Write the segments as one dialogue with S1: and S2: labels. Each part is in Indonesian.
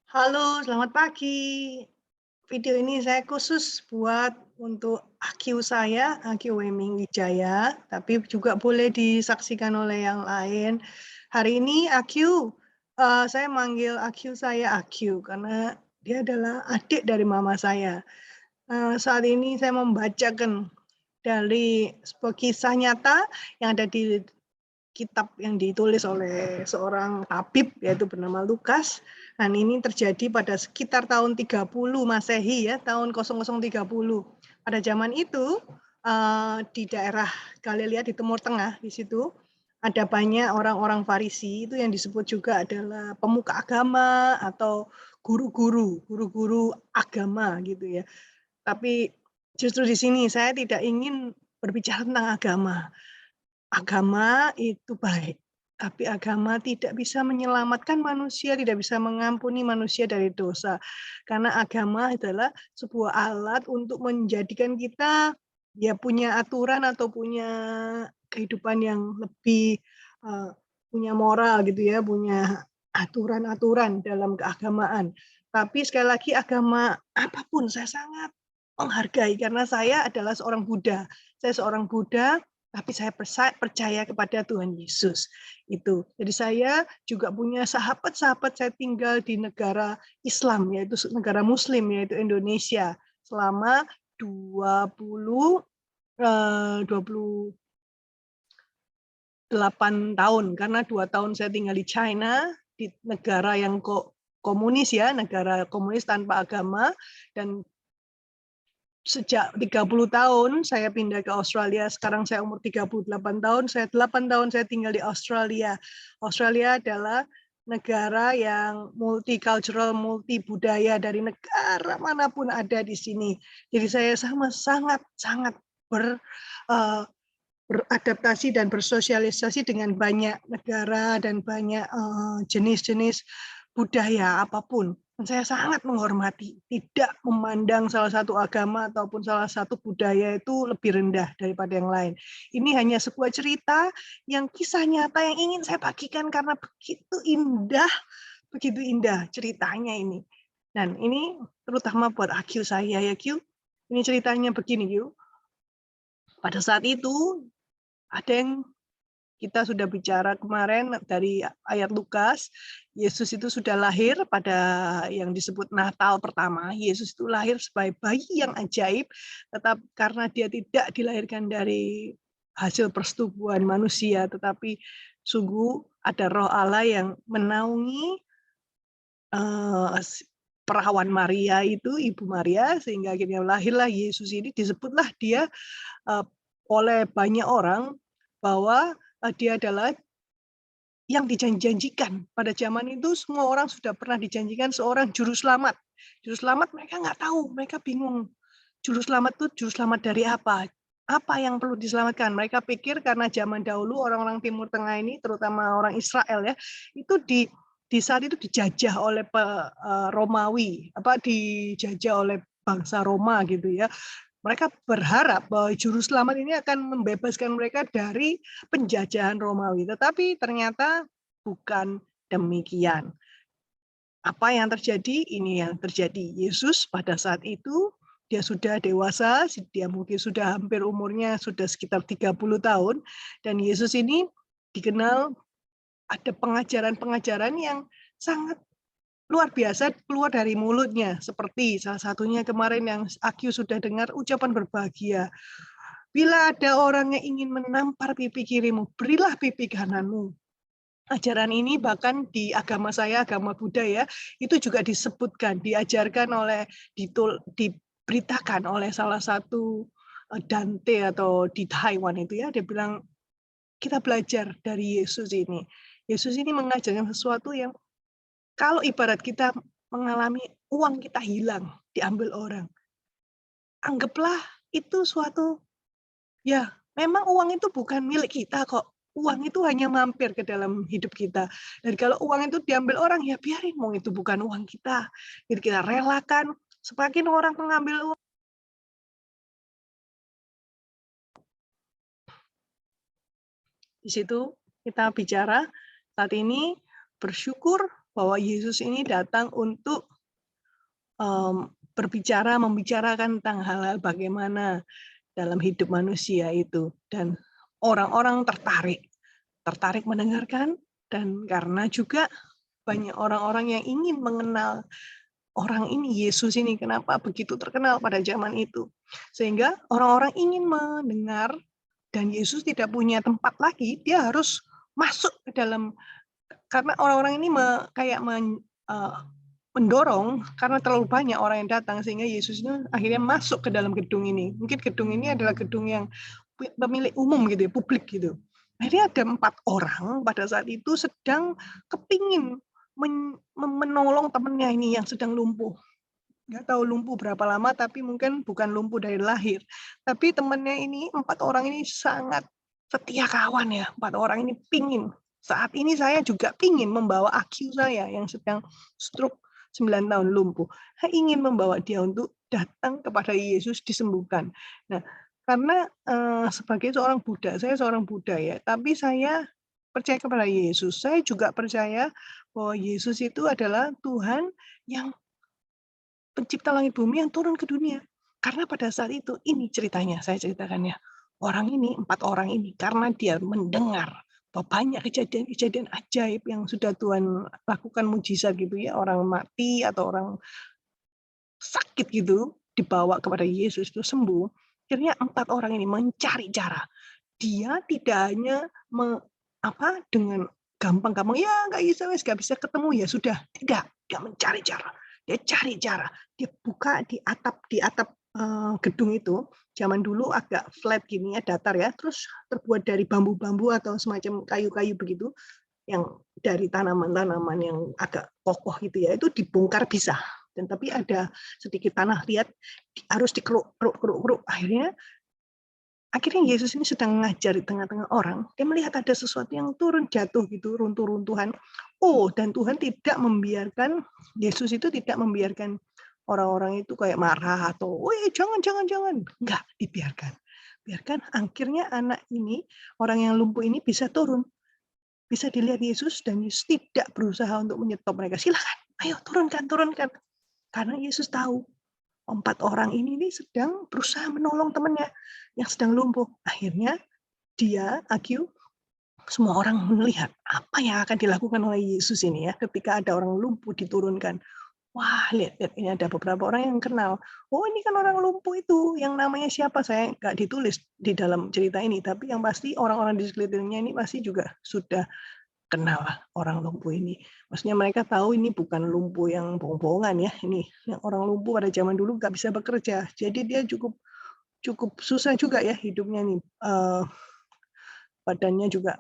S1: Halo, selamat pagi. Video ini saya khusus buat untuk AQ saya, AQ Weming Wijaya, tapi juga boleh disaksikan oleh yang lain. Hari ini AQ, saya manggil AQ saya AQ karena dia adalah adik dari mama saya. Saat ini saya membacakan dari sebuah kisah nyata yang ada di kitab yang ditulis oleh seorang tabib yaitu bernama Lukas. Dan ini terjadi pada sekitar tahun 30 Masehi ya, tahun 0030. Pada zaman itu di daerah Galilea di Timur Tengah di situ ada banyak orang-orang Farisi itu yang disebut juga adalah pemuka agama atau guru-guru agama gitu ya. Tapi justru di sini saya tidak ingin berbicara tentang agama. Agama itu baik, tapi agama tidak bisa menyelamatkan manusia, tidak bisa mengampuni manusia dari dosa. Karena agama adalah sebuah alat untuk menjadikan kita ya punya aturan atau punya kehidupan yang lebih punya moral gitu ya, punya aturan-aturan dalam keagamaan. Tapi sekali lagi agama apapun saya sangat menghargai karena saya adalah seorang Buddha. Saya seorang Buddha tapi saya percaya kepada Tuhan Yesus, itu. Jadi saya juga punya sahabat-sahabat saya tinggal di negara Islam, yaitu negara muslim, yaitu Indonesia, selama 28 tahun. Karena 2 tahun saya tinggal di China, di negara yang komunis ya, negara komunis tanpa agama, dan sejak 30 tahun saya pindah ke Australia, sekarang saya umur 38 tahun, 8 tahun saya tinggal di Australia. Australia adalah negara yang multicultural, multi budaya dari negara manapun ada di sini. Jadi saya sangat beradaptasi dan bersosialisasi dengan banyak negara dan banyak jenis-jenis budaya apapun. Dan saya sangat menghormati, tidak memandang salah satu agama ataupun salah satu budaya itu lebih rendah daripada yang lain. Ini hanya sebuah cerita yang kisah nyata yang ingin saya bagikan karena begitu indah ceritanya ini. Dan ini terutama buat Aq saya ya Q. Ini ceritanya begini Q. Pada saat itu ada yang kita sudah bicara kemarin dari ayat Lukas, Yesus itu sudah lahir pada yang disebut Natal pertama. Yesus itu lahir sebagai bayi yang ajaib, tetap karena dia tidak dilahirkan dari hasil persetubuhan manusia, tetapi sungguh ada Roh Allah yang menaungi perawan Maria itu, Ibu Maria, sehingga akhirnya lahirlah Yesus ini. Disebutlah dia oleh banyak orang bahwa dia adalah yang dijanjikan. Pada zaman itu semua orang sudah pernah dijanjikan seorang juru selamat. Juru selamat mereka nggak tahu, mereka bingung. Juru selamat itu juru selamat dari apa? Apa yang perlu diselamatkan? Mereka pikir karena zaman dahulu orang-orang Timur Tengah ini, terutama orang Israel ya, itu di saat itu dijajah oleh Romawi, dijajah oleh bangsa Roma gitu ya. Mereka berharap bahwa juru selamat ini akan membebaskan mereka dari penjajahan Romawi, tetapi ternyata bukan demikian. Apa yang terjadi? Ini yang terjadi. Yesus pada saat itu dia sudah dewasa, dia mungkin sudah hampir umurnya sudah sekitar 30 tahun, dan Yesus ini dikenal ada pengajaran-pengajaran yang sangat luar biasa keluar dari mulutnya, seperti salah satunya kemarin yang Aq sudah dengar ucapan berbahagia. Bila ada orang yang ingin menampar pipi kirimu, berilah pipi kananmu. Ajaran ini bahkan di agama saya, agama Buddha ya, itu juga disebutkan, diajarkan oleh, diberitakan oleh salah satu Dante atau di Taiwan itu ya, dia bilang kita belajar dari Yesus ini. Yesus ini mengajarkan sesuatu yang kalau ibarat kita mengalami uang kita hilang, diambil orang, anggaplah itu suatu, ya memang uang itu bukan milik kita kok. Uang itu hanya mampir ke dalam hidup kita. Dan kalau uang itu diambil orang, ya biarin, mau itu bukan uang kita. Jadi kita relakan, semakin orang mengambil uang. Di situ kita bicara saat ini bersyukur bahwa Yesus ini datang untuk membicarakan tentang hal-hal bagaimana dalam hidup manusia itu, dan orang-orang tertarik mendengarkan, dan karena juga banyak orang-orang yang ingin mengenal orang ini, Yesus ini kenapa begitu terkenal pada zaman itu. Sehingga orang-orang ingin mendengar, dan Yesus tidak punya tempat lagi, dia harus masuk ke dalam, karena orang-orang ini mendorong karena terlalu banyak orang yang datang, sehingga Yesus itu akhirnya masuk ke dalam gedung ini. Mungkin gedung ini adalah gedung yang pemilik umum gitu ya, publik gitu. Akhirnya ada 4 orang pada saat itu sedang kepingin menolong temannya ini yang sedang lumpuh. Nggak tahu lumpuh berapa lama, tapi mungkin bukan lumpuh dari lahir. Tapi temannya ini, 4 orang ini sangat setia kawan ya. 4 orang ini pingin. Saat ini saya juga pingin membawa AQ saya yang sedang stroke 9 tahun lumpuh. Saya ingin membawa dia untuk datang kepada Yesus disembuhkan. Nah, karena sebagai seorang Buddha, saya seorang Buddha ya, tapi saya percaya kepada Yesus. Saya juga percaya bahwa Yesus itu adalah Tuhan yang pencipta langit bumi yang turun ke dunia. Karena pada saat itu, ini ceritanya, saya ceritakan ya. Orang ini, 4 orang ini, karena dia mendengar bahwa banyak kejadian-kejadian ajaib yang sudah Tuhan lakukan, mujizat gitu ya, orang mati atau orang sakit gitu, dibawa kepada Yesus itu sembuh. Akhirnya 4 orang ini mencari cara. Dia tidak hanya dengan gampang-gampang, ya nggak bisa ketemu, ya sudah. Tidak, dia mencari cara. Dia cari cara. Dia buka di atap gedung itu. Zaman dulu agak flat gini ya, datar ya, terus terbuat dari bambu-bambu atau semacam kayu-kayu begitu, yang dari tanaman-tanaman yang agak kokoh gitu ya, itu dibongkar bisa. Dan tapi ada sedikit tanah, lihat harus dikeruk-keruk. Akhirnya Yesus ini sedang mengajar di tengah-tengah orang, dia melihat ada sesuatu yang turun jatuh gitu, runtuh-runtuhan. Oh, dan Tuhan tidak membiarkan, Yesus itu tidak membiarkan orang-orang itu kayak marah atau, "Woi, jangan jangan jangan." Enggak dibiarkan. Biarkan akhirnya anak ini, orang yang lumpuh ini bisa turun. Bisa dilihat Yesus, dan Yesus tidak berusaha untuk menyetop mereka. Silakan, ayo turunkan, turunkan. Karena Yesus tahu 4 orang ini sedang berusaha menolong temannya yang sedang lumpuh. Akhirnya dia, semua orang melihat apa yang akan dilakukan oleh Yesus ini ya, ketika ada orang lumpuh diturunkan. Wah, lihat ini ada beberapa orang yang kenal. Oh, ini kan orang lumpuh itu, yang namanya siapa? Saya nggak ditulis di dalam cerita ini, tapi yang pasti orang-orang di sekelilingnya ini pasti juga sudah kenal lah orang lumpuh ini. Maksudnya mereka tahu ini bukan lumpuh yang bohong-bohongan ya, ini yang orang lumpuh pada zaman dulu nggak bisa bekerja. Jadi dia cukup cukup susah juga ya hidupnya nih. Badannya juga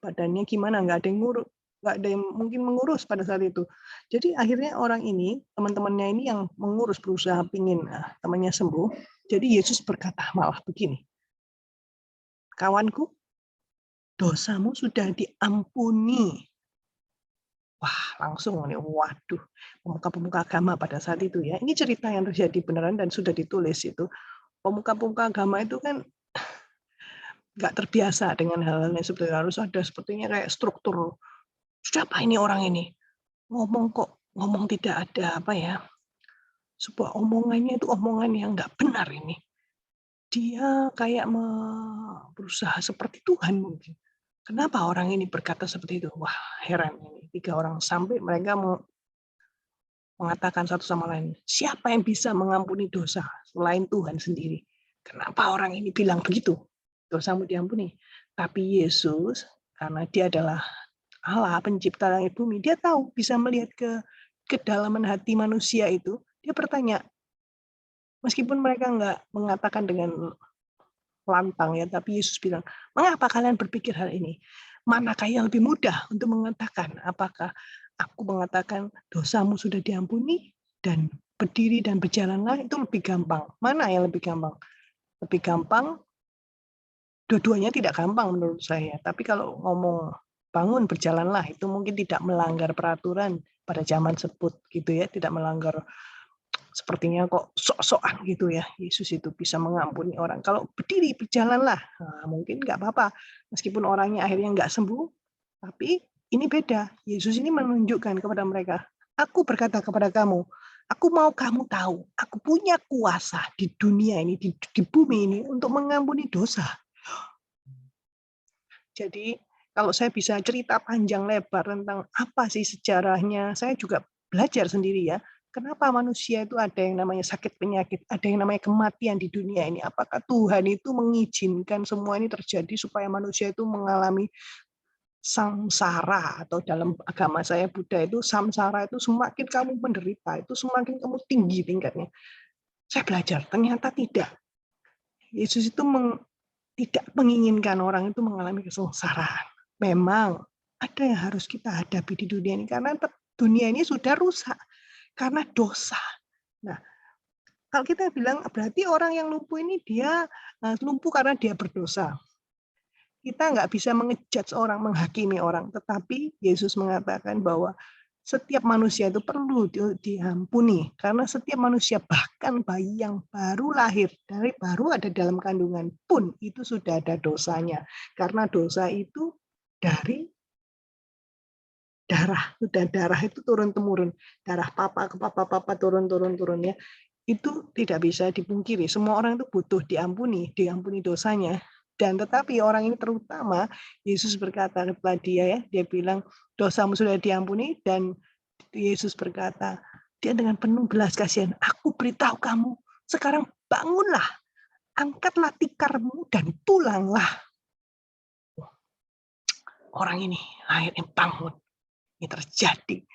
S1: badannya gimana, nggak ada yang ngurus, nggak ada yang mungkin mengurus pada saat itu. Jadi akhirnya orang ini, teman-temannya ini yang mengurus, berusaha pingin temannya sembuh. Jadi Yesus berkata malah begini, "Kawanku, dosamu sudah diampuni." Wah, langsung nih, waduh, pemuka-pemuka agama pada saat itu ya. Ini cerita yang terjadi beneran dan sudah ditulis itu. Pemuka-pemuka agama itu kan nggak terbiasa dengan hal-hal yang seperti itu. Harus ada sepertinya kayak struktur. Siapa ini orang ini? Ngomong kok ngomong tidak ada apa ya? Sebuah omongannya itu omongan yang nggak benar ini. Dia kayak berusaha seperti Tuhan mungkin. Kenapa orang ini berkata seperti itu? Wah, heran ini. 3 orang sampai mereka mengatakan satu sama lain, siapa yang bisa mengampuni dosa selain Tuhan sendiri? Kenapa orang ini bilang begitu? Dosamu diampuni. Tapi Yesus, karena dia adalah Allah, pencipta langit bumi, dia tahu, bisa melihat ke kedalaman hati manusia itu. Dia bertanya, meskipun mereka nggak mengatakan dengan lantang ya, tapi Yesus bilang, mengapa kalian berpikir hal ini? Manakah yang lebih mudah untuk mengatakan? Apakah aku mengatakan dosamu sudah diampuni dan berdiri dan berjalanlah, itu lebih gampang? Mana yang lebih gampang? Lebih gampang, dua-duanya tidak gampang menurut saya. Tapi kalau ngomong bangun berjalanlah, itu mungkin tidak melanggar peraturan pada zaman tersebut gitu ya, tidak melanggar. Sepertinya kok sok-sokan gitu ya, Yesus itu bisa mengampuni orang. Kalau berdiri berjalanlah, mungkin nggak apa-apa. Meskipun orangnya akhirnya nggak sembuh, tapi ini beda. Yesus ini menunjukkan kepada mereka, aku berkata kepada kamu, aku mau kamu tahu, aku punya kuasa di dunia ini, di bumi ini untuk mengampuni dosa. Jadi kalau saya bisa cerita panjang lebar tentang apa sih sejarahnya, saya juga belajar sendiri ya. Kenapa manusia itu ada yang namanya sakit penyakit, ada yang namanya kematian di dunia ini. Apakah Tuhan itu mengizinkan semua ini terjadi supaya manusia itu mengalami samsara, atau dalam agama saya Buddha itu samsara itu semakin kamu menderita, itu semakin kamu tinggi tingkatnya. Saya belajar, ternyata tidak. Yesus itu tidak menginginkan orang itu mengalami kesengsaraan. Memang ada yang harus kita hadapi di dunia ini, karena dunia ini sudah rusak karena dosa. Nah, kalau kita bilang berarti orang yang lumpuh ini dia lumpuh karena dia berdosa. Kita nggak bisa mengejudge orang, menghakimi orang, tetapi Yesus mengatakan bahwa setiap manusia itu perlu diampuni, karena setiap manusia, bahkan bayi yang baru lahir, dari baru ada dalam kandungan pun, itu sudah ada dosanya. Karena dosa itu dari darah, sudah darah itu turun-temurun, darah papa ke papa turun-turun ya. Itu tidak bisa dipungkiri. Semua orang itu butuh diampuni dosanya. Dan tetapi orang ini terutama, Yesus berkata kepada dia ya, dia bilang, dosamu sudah diampuni, dan Yesus berkata, dia dengan penuh belas kasihan, aku beritahu kamu, sekarang bangunlah, angkatlah tikarmu dan pulanglah. Orang ini akhirnya bangun. Ini terjadi.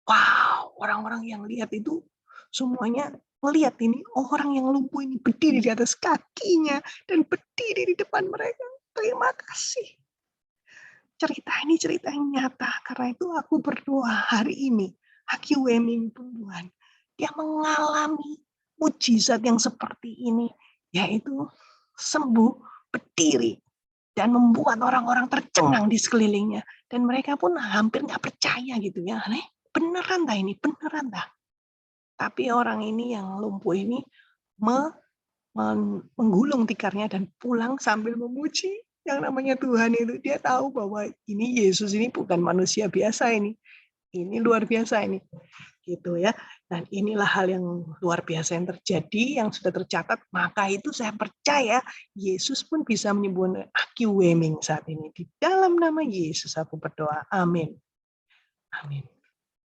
S1: Wow, orang-orang yang lihat itu semuanya melihat ini orang yang lumpuh ini berdiri di atas kakinya dan berdiri di depan mereka. Terima kasih. Cerita ini cerita yang nyata. Karena itu aku berdoa hari ini. Aki Weming pun Tuhan. Dia mengalami mujizat yang seperti ini. Yaitu sembuh, berdiri. Dan membuat orang-orang tercengang di sekelilingnya. Dan mereka pun hampir nggak percaya gitu ya. Beneran dah ini, beneran dah. Tapi orang ini yang lumpuh ini menggulung tikarnya dan pulang sambil memuji yang namanya Tuhan itu. Dia tahu bahwa ini Yesus ini bukan manusia biasa ini. Ini luar biasa ini. Gitu ya. Dan inilah hal yang luar biasa yang terjadi, yang sudah tercatat. Maka itu saya percaya Yesus pun bisa menyembuhkan Aki Weming saat ini. Di dalam nama Yesus aku berdoa. Amin. Amin.